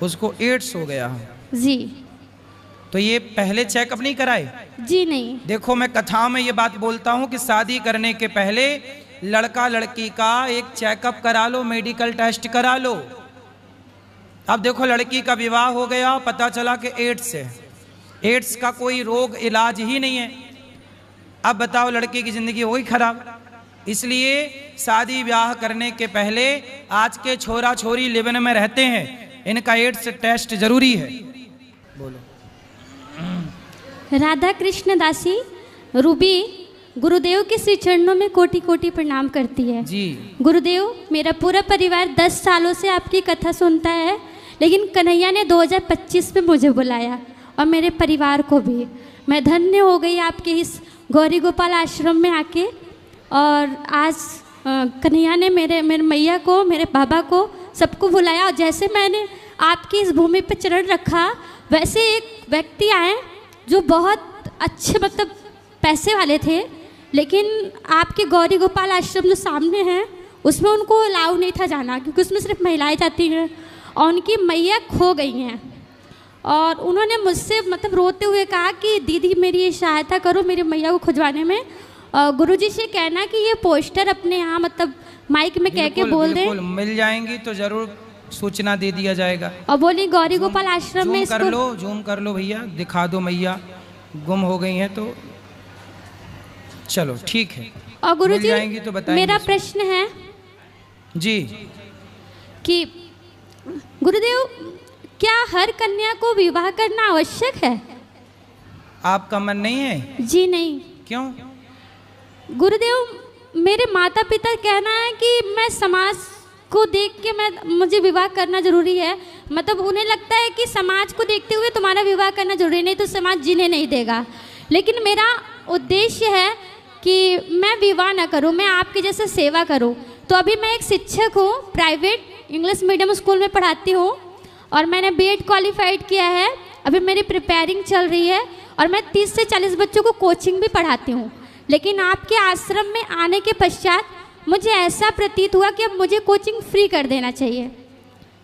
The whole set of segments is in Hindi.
उसको एड्स हो गया। जी। तो ये पहले चेकअप नहीं कराए? जी नहीं। देखो, मैं कथाओं में ये बात बोलता हूँ कि शादी करने के पहले लड़का लड़की का एक चेकअप करा लो, मेडिकल टेस्ट करा लो। अब देखो, लड़की का विवाह हो गया, पता चला कि एड्स है। एड्स का कोई रोग इलाज ही नहीं है। अब बताओ, लड़की की जिंदगी हो गई खराब। इसलिए शादी ब्याह करने के पहले आज के छोरा छोरी लिव-इन में रहते हैं, इनका एड्स टेस्ट जरूरी है। बोलो। राधा कृष्ण दासी रूबी गुरुदेव के श्री चरणों में कोटि कोटि प्रणाम करती है। जी। गुरुदेव, मेरा पूरा परिवार 10 सालों से आपकी कथा सुनता है, लेकिन कन्हैया ने 2025 में मुझे बुलाया और मेरे परिवार को भी। मैं धन्य हो गई आपके इस गौरी गोपाल आश्रम में आके। और आज कन्हैया ने मेरे मैया को, मेरे बाबा को, सबको बुलाया। और जैसे मैंने आपकी इस भूमि पर चरण रखा, वैसे एक व्यक्ति आए जो बहुत अच्छे, मतलब पैसे वाले थे, लेकिन आपके गौरी गोपाल आश्रम जो सामने है उसमें उनको अलाउ नहीं था जाना, क्योंकि उसमें सिर्फ महिलाएं जाती हैं। और उनकी मैया खो गई हैं और उन्होंने मुझसे मतलब रोते हुए कहा कि दीदी मेरी ये सहायता करो मेरी मैया को खुजवाने में। गुरुजी से कहना कि ये पोस्टर अपने यहाँ मतलब माइक में कह के बोल दें, मिल जाएंगी तो जरूर सूचना दे दिया जाएगा। और बोली गौरी गोपाल आश्रम में कर लो, जूम कर लो भैया, दिखा दो मैया गुम हो गई हैं तो। चलो ठीक है। और गुरुजी तो बताएंगे। मेरा प्रश्न है जी कि गुरुदेव, क्या हर कन्या को विवाह करना आवश्यक है? आपका मन नहीं है? जी नहीं। क्यों? गुरुदेव, मेरे माता पिता कहना है कि मैं समाज को देख के मुझे विवाह करना जरूरी है। मतलब उन्हें लगता है कि समाज को देखते हुए तुम्हारा विवाह करना जरूरी, नहीं तो समाज जीने नहीं देगा। लेकिन मेरा उद्देश्य है कि मैं विवाह ना करूं, मैं आपके जैसे सेवा करूं। तो अभी मैं एक शिक्षक हूं, प्राइवेट इंग्लिश मीडियम स्कूल में पढ़ाती हूं और मैंने बीएड क्वालिफाइड किया है। अभी मेरी प्रिपेयरिंग चल रही है और मैं 30 से 40 बच्चों को कोचिंग भी पढ़ाती हूं। लेकिन आपके आश्रम में आने के पश्चात मुझे ऐसा प्रतीत हुआ कि अब मुझे कोचिंग फ्री कर देना चाहिए,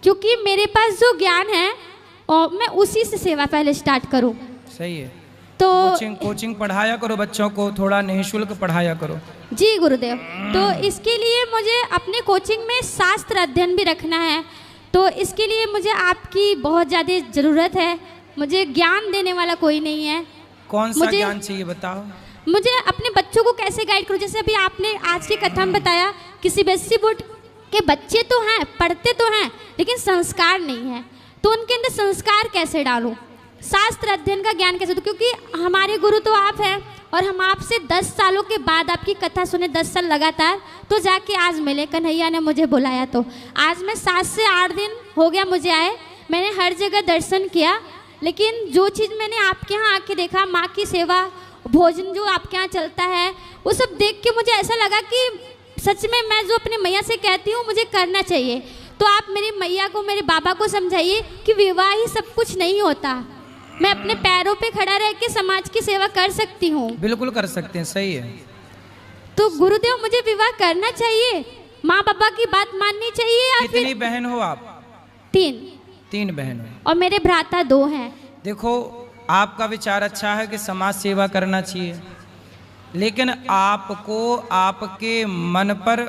क्योंकि मेरे पास जो ज्ञान है और मैं उसी से सेवा पहले स्टार्ट करूं। सही है। तो कोचिंग पढ़ाया करो, बच्चों को थोड़ा निःशुल्क पढ़ाया करो। जी गुरुदेव। तो इसके लिए मुझे अपने कोचिंग में शास्त्र अध्ययन भी रखना है, तो इसके लिए मुझे आपकी बहुत ज़्यादा ज़रूरत है। मुझे ज्ञान देने वाला कोई नहीं है। कौन सा ज्ञान चाहिए बताओ? मुझे अपने बच्चों को कैसे गाइड करूं? जैसे अभी आपने आज की कथा में बताया कि सीबीएसई बोर्ड के बच्चे तो हैं, पढ़ते तो हैं, लेकिन संस्कार नहीं है। तो उनके अंदर संस्कार कैसे डालूं? शास्त्र अध्ययन का ज्ञान कैसे दूं? क्योंकि हमारे गुरु तो आप हैं और हम आपसे 10 सालों के बाद आपकी कथा सुने, 10 साल लगातार, तो जाके आज मिले। कन्हैया ने मुझे बुलाया, तो आज मैं 7 से 8 दिन हो गया मुझे आए। मैंने हर जगह दर्शन किया, लेकिन जो चीज़ मैंने आपके यहाँ आके देखा, माँ की सेवा, भोजन जो आपके यहाँ चलता है, वो सब देख के मुझे ऐसा लगा कि सच में मैं जो अपनी मैया से कहती हूँ मुझे करना चाहिए। तो आप मेरी मैया को, मेरे बाबा को समझाइए कि विवाह ही सब कुछ नहीं होता। मैं अपने पैरों पे खड़ा रह के समाज की सेवा कर सकती हूँ। बिल्कुल कर सकते हैं, सही है। तो गुरुदेव, मुझे विवाह करना चाहिए, माँ बाबा की बात माननी चाहिए या कितनी फिर... बहन हो आप? 3 बहन हो और मेरे भ्राता 2 हैं। देखो, आपका विचार अच्छा है कि समाज सेवा करना चाहिए, लेकिन आपको आपके मन पर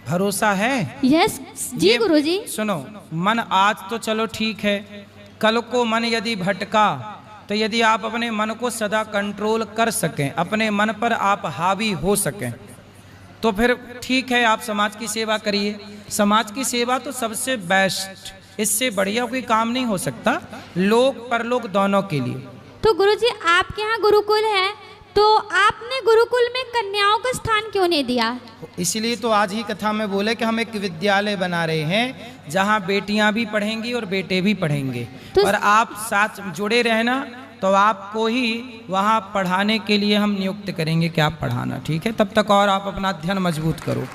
भरोसा है? यस जी गुरुजी। सुनो, मन आज तो चलो ठीक है, कल को मन यदि भटका तो यदि आप अपने मन को सदा कंट्रोल कर सकें, अपने मन पर आप हावी हो सकें, तो फिर ठीक है, आप समाज की सेवा करिए। समाज की सेवा तो सबसे बेस्ट, इससे बढ़िया कोई काम नहीं हो सकता, लोक परलोक दोनों के लिए। तो गुरुजी, आपके यहाँ गुरुकुल है, तो आपने गुरुकुल में कन्याओं का स्थान क्यों नहीं दिया? इसलिए तो आज ही कथा में बोले कि हम एक विद्यालय बना रहे हैं जहाँ बेटियां भी पढ़ेंगी और बेटे भी पढ़ेंगे। तो और आप साथ जुड़े रहना, तो आपको ही वहाँ पढ़ाने के लिए हम नियुक्त करेंगे कि आप पढ़ाना, ठीक है? तब तक और आप अपना अध्ययन मजबूत करो।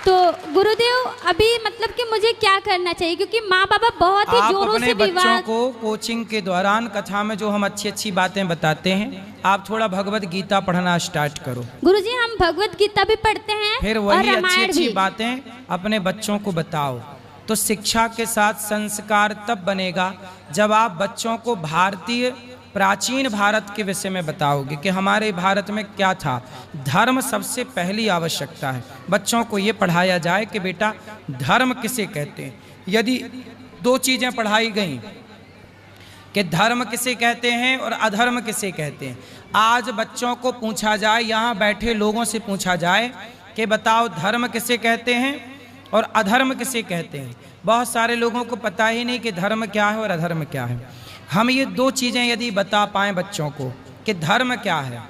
तो गुरुदेव, अभी मतलब कि मुझे क्या करना चाहिए? क्योंकि माँ बाबा बहुत ही जोरों से बच्चों को कोचिंग के दौरान कथा में जो हम अच्छी अच्छी बातें बताते हैं, आप थोड़ा भगवत गीता पढ़ना स्टार्ट करो। गुरुजी, हम भगवत गीता भी पढ़ते हैं, फिर वही अच्छी अच्छी बातें अपने बच्चों को बताओ, तो शिक्षा के साथ संस्कार तब बनेगा जब आप बच्चों को भारतीय प्राचीन भारत के विषय में बताओगे कि हमारे भारत में क्या था। धर्म सबसे पहली आवश्यकता है। बच्चों को ये पढ़ाया जाए कि बेटा धर्म किसे कहते हैं। यदि दो चीज़ें पढ़ाई गई कि धर्म किसे कहते हैं और अधर्म किसे कहते हैं, आज बच्चों को पूछा जाए, यहाँ बैठे लोगों से पूछा जाए कि बताओ धर्म किसे कहते हैं और अधर्म किसे कहते हैं, बहुत सारे लोगों को पता ही नहीं कि धर्म क्या है और अधर्म क्या है। हम ये दो चीज़ें यदि बता पाएँ बच्चों को कि धर्म क्या है,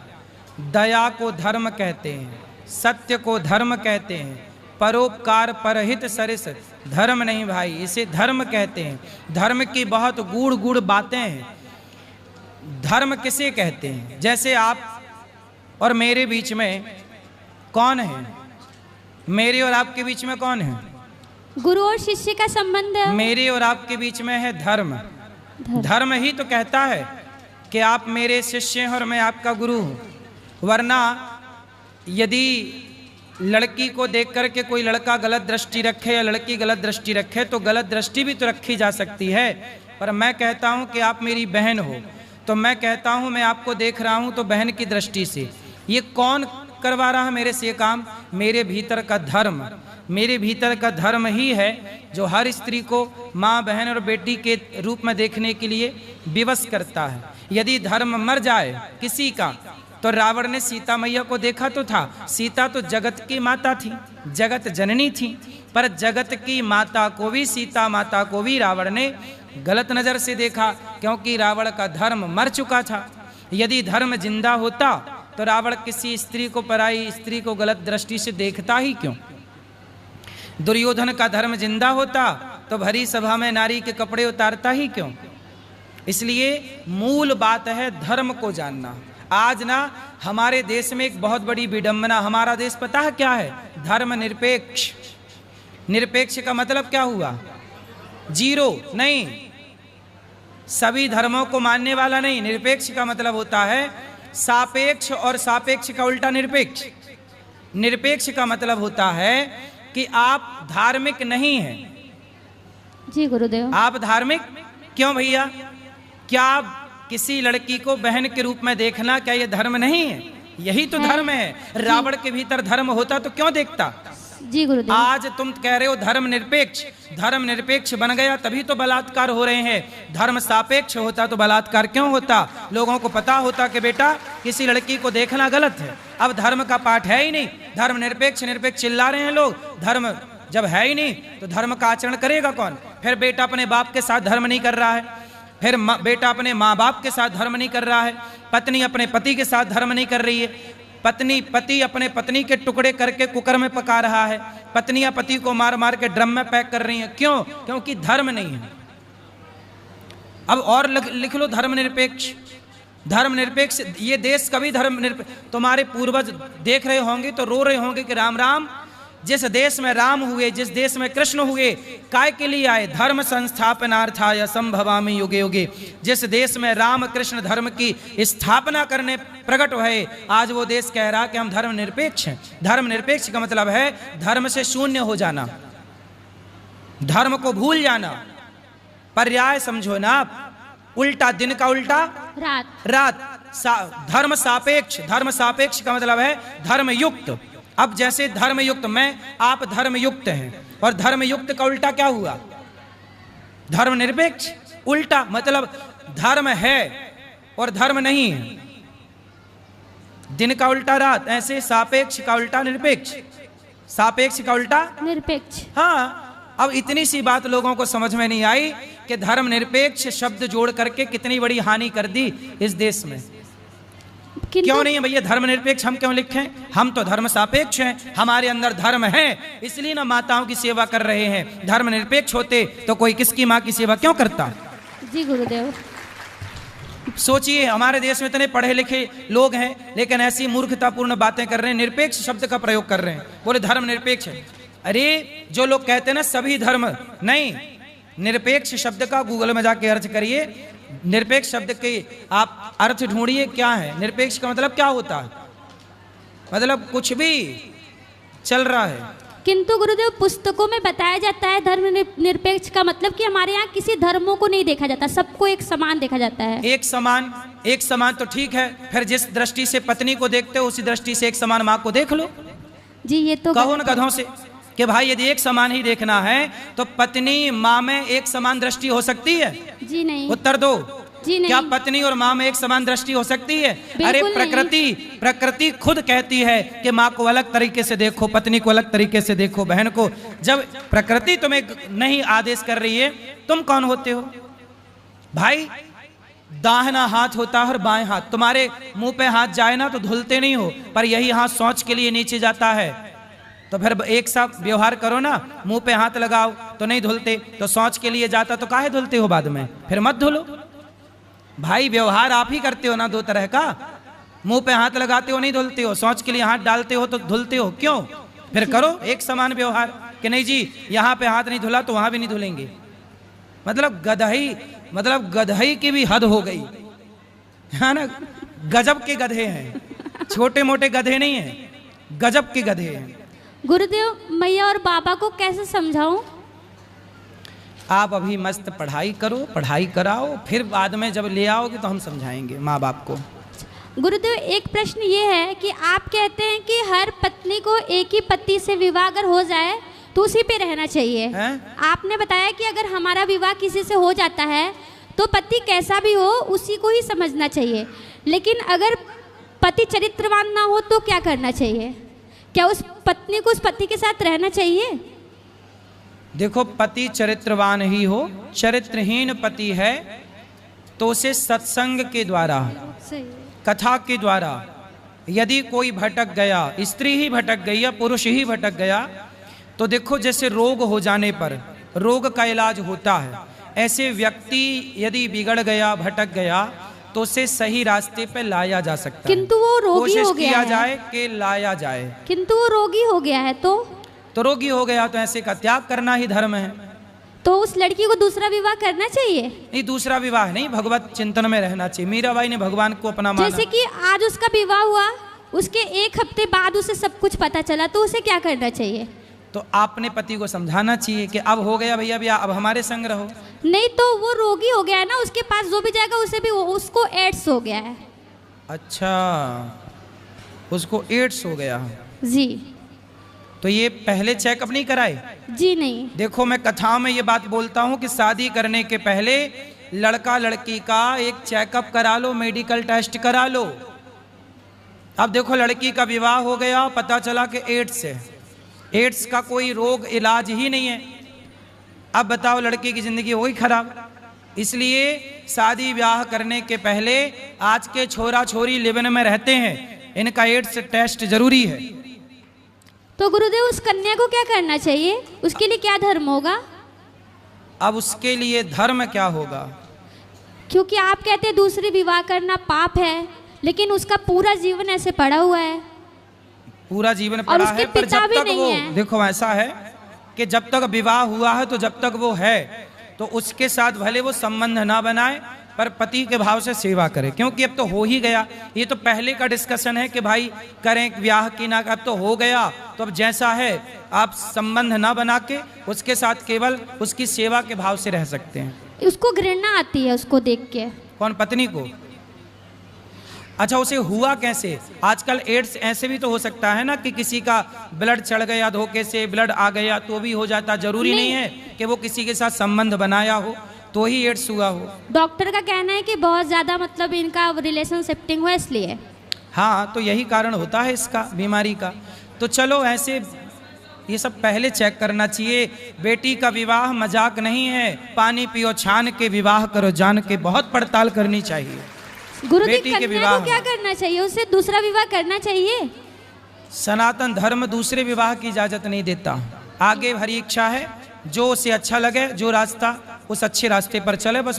दया को धर्म कहते हैं, सत्य को धर्म कहते हैं, परोपकार परहित सरिस धर्म नहीं भाई, इसे धर्म कहते हैं। धर्म की बहुत गूढ़ गूढ़ बातें हैं। धर्म किसे कहते हैं? जैसे आप और मेरे बीच में कौन है? मेरे और आपके बीच में कौन है? गुरु और शिष्य का संबंध है। मेरे और आपके बीच में है धर्म। धर्म ही तो कहता है कि आप मेरे शिष्य हैं और मैं आपका गुरु हूँ। वरना यदि लड़की को देख कर के कोई लड़का गलत दृष्टि रखे या लड़की गलत दृष्टि रखे तो गलत दृष्टि भी तो रखी जा सकती है। पर मैं कहता हूँ कि आप मेरी बहन हो, तो मैं कहता हूँ मैं आपको देख रहा हूँ तो बहन की दृष्टि से। ये कौन करवा रहा है मेरे से ये काम? मेरे भीतर का धर्म। मेरे भीतर का धर्म ही है जो हर स्त्री को माँ, बहन और बेटी के रूप में देखने के लिए विवश करता है। यदि धर्म मर जाए किसी का, तो रावण ने सीता मैया को देखा तो था। सीता तो जगत की माता थी, जगत जननी थी, पर जगत की माता को भी, सीता माता को भी रावण ने गलत नज़र से देखा, क्योंकि रावण का धर्म मर चुका था। यदि धर्म जिंदा होता तो रावण किसी स्त्री को, पराई स्त्री को गलत दृष्टि से देखता ही क्यों? दुर्योधन का धर्म जिंदा होता तो भरी सभा में नारी के कपड़े उतारता ही क्यों? इसलिए मूल बात है धर्म को जानना। आज ना हमारे देश में एक बहुत बड़ी विडंबना, हमारा देश पता है क्या है? धर्म निरपेक्ष। निरपेक्ष का मतलब क्या हुआ? जीरो नहीं, सभी धर्मों को मानने वाला नहीं। निरपेक्ष का मतलब होता है सापेक्ष, और सापेक्ष का उल्टा निरपेक्ष। निरपेक्ष का मतलब होता है कि आप धार्मिक नहीं हैं। जी गुरुदेव। आप धार्मिक क्यों भैया? क्या किसी लड़की को बहन के रूप में देखना क्या ये धर्म नहीं है? यही तो धर्म है। रावण के भीतर धर्म होता तो क्यों देखता? जी गुरुदेव। आज तुम कह रहे हो धर्म निरपेक्ष। धर्म निरपेक्ष बन गया तभी तो बलात्कार हो रहे हैं। धर्म सापेक्ष होता तो बलात्कार क्यों होता? लोगों को पता होता कि बेटा किसी लड़की को देखना गलत है। अब धर्म का पाठ है ही नहीं। धर्म निरपेक्ष निरपेक्ष चिल्ला रहे हैं लोग। धर्म जब है ही नहीं तो धर्म का आचरण करेगा कौन? फिर बेटा अपने बाप के साथ धर्म नहीं कर रहा है, फिर बेटा अपने माँ बाप के साथ धर्म नहीं कर रहा है, पत्नी अपने पति के साथ धर्म नहीं कर रही है, पति अपने पत्नी के टुकड़े करके कुकर में पका रहा है, पत्नियां पति को मार मार के ड्रम में पैक कर रही हैं। क्यों? क्योंकि धर्म नहीं है। अब और लिख लो धर्म निरपेक्ष। धर्म निरपेक्ष ये देश कभी धर्म निरपेक्ष। तुम्हारे पूर्वज देख रहे होंगे तो रो रहे होंगे कि राम राम, जिस देश में राम हुए, जिस देश में कृष्ण हुए, काय के लिए आए? धर्म संस्थापनार्थाय संभवामि युगे युगे। जिस देश में राम कृष्ण धर्म की स्थापना करने प्रकट हुए, आज वो देश कह रहा कि हम धर्म निरपेक्ष हैं। धर्म निरपेक्ष का मतलब है धर्म से शून्य हो जाना, धर्म को भूल जाना। पर्याय समझो ना आप, उल्टा दिन का उल्टा रात। धर्म सापेक्ष। धर्म सापेक्ष का मतलब है धर्मयुक्त। अब जैसे धर्मयुक्त मैं, आप धर्मयुक्त हैं, और धर्मयुक्त का उल्टा क्या हुआ? धर्म निरपेक्ष। उल्टा मतलब धर्म है और धर्म नहीं है। दिन का उल्टा रात, ऐसे सापेक्ष का उल्टा निरपेक्ष, सापेक्ष का उल्टा निरपेक्ष। हाँ, अब इतनी सी बात लोगों को समझ में नहीं आई कि धर्म निरपेक्ष शब्द जोड़ करके कितनी बड़ी हानि कर दी इस देश में। क्यों नहीं है भैया धर्म निरपेक्ष? हम क्यों लिखें? हम तो धर्म सापेक्ष हैं, हमारे अंदर धर्म है, इसलिए ना माताओं की सेवा कर रहे हैं। धर्म निरपेक्ष होते तो कोई किसकी माँ की सेवा क्यों करता? जी गुरुदेव। सोचिए, हमारे देश में इतने पढ़े लिखे लोग हैं लेकिन ऐसी मूर्खतापूर्ण बातें कर रहे हैं, निरपेक्ष शब्द का प्रयोग कर रहे हैं, बोले धर्म निरपेक्ष है। अरे जो लोग कहते हैं ना सभी धर्म, नहीं, निरपेक्ष शब्द का गूगल में जाके अर्थ करिए। निरपेक्ष शब्द के आप अर्थ ढूंढिए क्या है। निरपेक्ष का मतलब क्या होता है? मतलब कुछ भी चल रहा है किंतु गुरुदेव पुस्तकों में बताया जाता है धर्म निरपेक्ष का मतलब कि हमारे यहाँ किसी धर्मों को नहीं देखा जाता, सबको एक समान देखा जाता है। एक समान तो ठीक है, फिर जिस दृष्टि से पत्नी को देखते हो उसी दृष्टि से एक समान माँ को देख लो। जी ये तो कहो न गधों से कि भाई यदि एक समान ही देखना है तो पत्नी माँ में एक समान दृष्टि हो सकती है? जी नहीं। उत्तर दो। जी नहीं। क्या पत्नी और माँ में एक समान दृष्टि हो सकती है? अरे प्रकृति खुद कहती है कि माँ को अलग तरीके से देखो, पत्नी को अलग तरीके से देखो, बहन को। जब प्रकृति तुम्हें नहीं आदेश कर रही है, तुम कौन होते हो भाई? दाहिना हाथ होता है और बाएं हाथ। तुम्हारे मुंह पे हाथ जाए ना तो धुलते नहीं हो, पर यही हाथ शौच के लिए नीचे जाता है। तो फिर एक साथ व्यवहार करो ना, मुंह पे हाथ लगाओ तो नहीं धुलते, तो शौच के लिए जाता तो काहे धुलते हो बाद में? फिर मत धुलो भाई। व्यवहार आप ही करते हो ना दो तरह का, मुंह पे हाथ लगाते हो नहीं धुलते हो, शौच के लिए हाथ डालते हो तो धुलते हो, क्यों? फिर करो एक समान व्यवहार कि नहीं जी यहाँ पे हाथ नहीं धुला तो वहां भी नहीं धुलेंगे। मतलब गधई की भी हद हो गई है ना। गजब के गधे हैं, छोटे मोटे गधे नहीं हैं, गजब के गधे हैं। गुरुदेव मैया और बाबा को कैसे समझाऊं? आप अभी मस्त पढ़ाई करो, पढ़ाई कराओ, फिर बाद में जब ले आओगे तो हम समझाएंगे माँ बाप को। गुरुदेव एक प्रश्न ये है कि आप कहते हैं कि हर पत्नी को एक ही पति से विवाह अगर हो जाए तो उसी पे रहना चाहिए है? आपने बताया कि अगर हमारा विवाह किसी से हो जाता है तो पति कैसा भी हो उसी को ही समझना चाहिए, लेकिन अगर पति चरित्रवान ना हो तो क्या करना चाहिए? क्या उस पत्नी को उस पति के साथ रहना चाहिए? देखो पति चरित्रवान ही हो, चरित्रहीन पति है तो उसे सत्संग के द्वारा, कथा के द्वारा, यदि कोई भटक गया, स्त्री ही भटक गई या पुरुष ही भटक गया, तो देखो जैसे रोग हो जाने पर रोग का इलाज होता है, ऐसे व्यक्ति यदि बिगड़ गया, भटक गया तो उसे सही रास्ते पे लाया जा सकता है। किंतु वो रोगी हो गया है। किया जाए कि लाया जाए। किंतु वो रोगी हो गया है तो रोगी हो गया तो ऐसे का त्याग करना ही धर्म है। तो उस लड़की को दूसरा विवाह करना चाहिए? नहीं, दूसरा विवाह नहीं, भगवत चिंतन में रहना चाहिए। मीराबाई ने भगवान को अपना माना। जैसे कि आज उसका विवाह हुआ, उसके एक हफ्ते बाद उसे सब कुछ पता चला, तो उसे क्या करना चाहिए? तो आपने पति को समझाना चाहिए कि अब हो गया भैया भैया, अब हमारे संग रहो। नहीं तो वो रोगी हो गया है ना, उसके पास जो भी जाएगा उसे भी उसको एड्स हो गया है। अच्छा, उसको एड्स हो गया जी। तो ये पहले चेकअप नहीं कराए? जी नहीं। देखो मैं कथाओं में ये बात बोलता हूँ कि शादी करने के पहले लड़का लड़की का एक चेकअप करा लो, मेडिकल टेस्ट करा लो। अब देखो लड़की का विवाह हो गया, पता चला कि एड्स है, एड्स का कोई रोग इलाज ही नहीं है। अब बताओ लड़की की जिंदगी हो गई खराब। इसलिए शादी ब्याह करने के पहले आज के छोरा छोरी लिव-इन में रहते हैं, इनका एड्स टेस्ट जरूरी है। तो गुरुदेव उस कन्या को क्या करना चाहिए? उसके लिए क्या धर्म होगा? अब उसके लिए धर्म क्या होगा? क्योंकि आप कहते हैं दूसरी विवाह करना पाप है, लेकिन उसका पूरा जीवन ऐसे पड़ा हुआ है। पूरा जीवन पड़ा है, पर जब तक वो है। देखो ऐसा है कि जब तक विवाह हुआ है तो जब तक वो है तो उसके साथ भले वो संबंध ना बनाए, पर पति के भाव से सेवा करे, क्योंकि अब तो हो ही गया। ये तो पहले का डिस्कशन है कि भाई करें ब्याह की ना, अब तो हो गया, तो अब जैसा है आप संबंध ना बना के उसके साथ केवल उसकी सेवा के भाव से रह सकते हैं। उसको घृणा आती है उसको देख के। कौन? पत्नी को? अच्छा, उसे हुआ कैसे? आजकल एड्स ऐसे भी तो हो सकता है ना कि किसी का ब्लड चढ़ गया, धोखे से ब्लड आ गया तो भी हो जाता। जरूरी नहीं है कि वो किसी के साथ संबंध बनाया हो तो ही एड्स हुआ हो। डॉक्टर का कहना है कि बहुत ज्यादा मतलब इनका रिलेशन शिफ्टिंग हुआ इसलिए। हाँ, तो यही कारण होता है इसका, बीमारी का। तो चलो ऐसे ये सब पहले चेक करना चाहिए। बेटी का विवाह मजाक नहीं है, पानी पियो छान के, विवाह करो जान के, बहुत पड़ताल करनी चाहिए। गुरुदेव कन्या को क्या करना चाहिए? उसे दूसरा विवाह करना चाहिए? सनातन धर्म दूसरे विवाह की इजाजत नहीं देता। आगे हरी इच्छा है, जो उसे अच्छा लगे, जो रास्ता उस अच्छे रास्ते पर चले, बस वो